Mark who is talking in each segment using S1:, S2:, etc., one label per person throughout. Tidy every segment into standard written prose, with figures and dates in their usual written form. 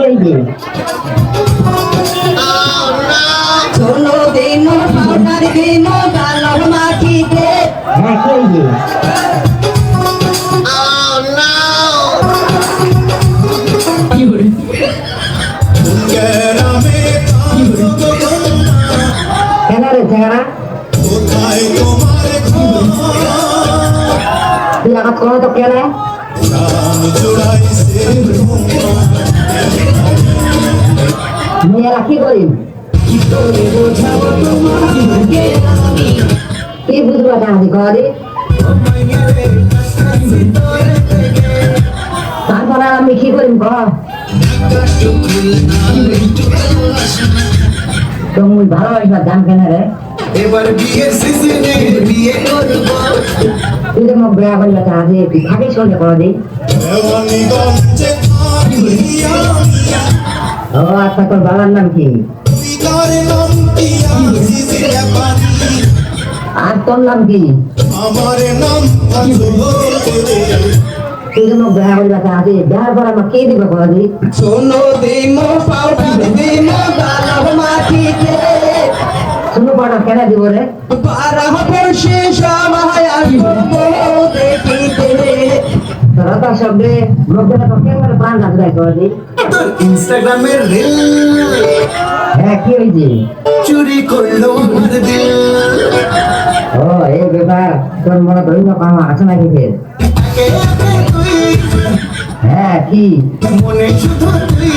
S1: হইছে
S2: চলো দিন পাউডার দিন গালর মাটিতে
S1: হ্যাঁ কি হইছে কেন রে ঝগড়া তুই আঘাত করো তো কেন মেয়েরা কি করি কি বুঝবো চাচ্ছি ঘরে তারপরে আমি কি করি ঘর তুমি ভালোবাসার দাম কেন রে
S3: এবার বিয়ের সিজনে বিয়ে করব
S1: তুই তো মোক বেয়া করিবা চাচ্ছি তুই থাকিস করলে করে দিই
S3: দেওয়ানিগঞ্জে থাকিয়া
S1: ও আচ্ছা তোর বাবার নাম কি
S3: পিতার নাম কি আজিজে পানি
S1: আর তোর নাম কি
S3: আমার নাম আজল
S1: তুই তো মোক বেয়া করিবা চাচ্ছি বেয়ার পর আমার কে দিবা করে দিই
S2: চলো দিন পাউডার দিন গালর মাটিতে
S1: শুনো পাটা কেন দিব রে
S2: পারা পড়ছে সময় আসবো দেখিতে
S1: তোরা তো শব্দে লোকেরা তো কেমন প্রাণ রাখবে করে দিই
S3: ইনস্টাগ্রামের রিল
S1: হ্যাঁ কি হয়েছে
S3: চুরি করলো আমার দিল
S1: ও এই ব্যাপার তোর মনে ধরিল কাম আছে নাকি ফের
S3: একে একে তুই
S1: হ্যাঁ কি
S3: মনে শুধু তুই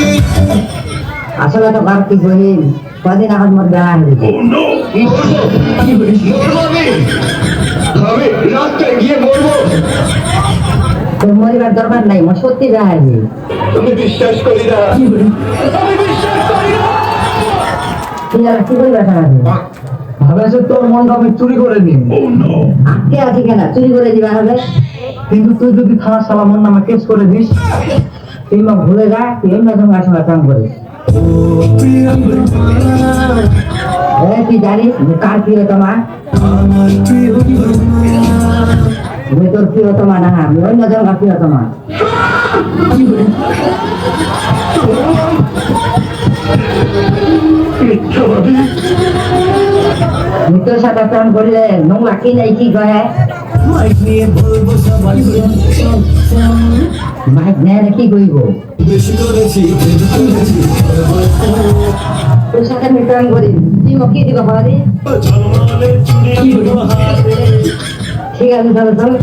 S1: আসলে তো বাড়তি গরিব কদিন আগে মোট বেড়া হয়েছে
S3: আমি রাস্তায় গিয়ে মরবো
S1: তোর মরিবার দরকার নাই মোট সত্যি বেড়া হয়েছে
S3: তুমি বিশ্বাস করি না
S1: তুই আর কি করবে সারাদিন
S4: ভাবেছে তোর মনটা আমি চুরি করে নিই
S1: আটকে আছি কেন চুরি করে দিবা হবে
S4: কিন্তু তুই যদি থানা সালামন নামে কেস করে দিস
S1: তুই মোক ভুলে যা তুই অন্য সঙ্গে আসলে কাম করিস তুই জানিস কার প্রিয়তমা
S3: আমার প্রিয়
S1: আমি তোর প্রিয়তমা না আমি অন্য জনকার প্রিয়তমা মৃত্যুর সাথে প্রেম করলে নোংরা কি নাই কি কয়
S3: মাইক নিয়ে বলবো সবাই
S1: মাইক নেয় কি কইব
S3: বেশি করেছি
S1: তোর সাথে আমি প্রেম করি তুই মোক কি দিব পারি
S3: ঝলমলে চুড়ি হাতে
S1: ঠিক আছে চলো চলো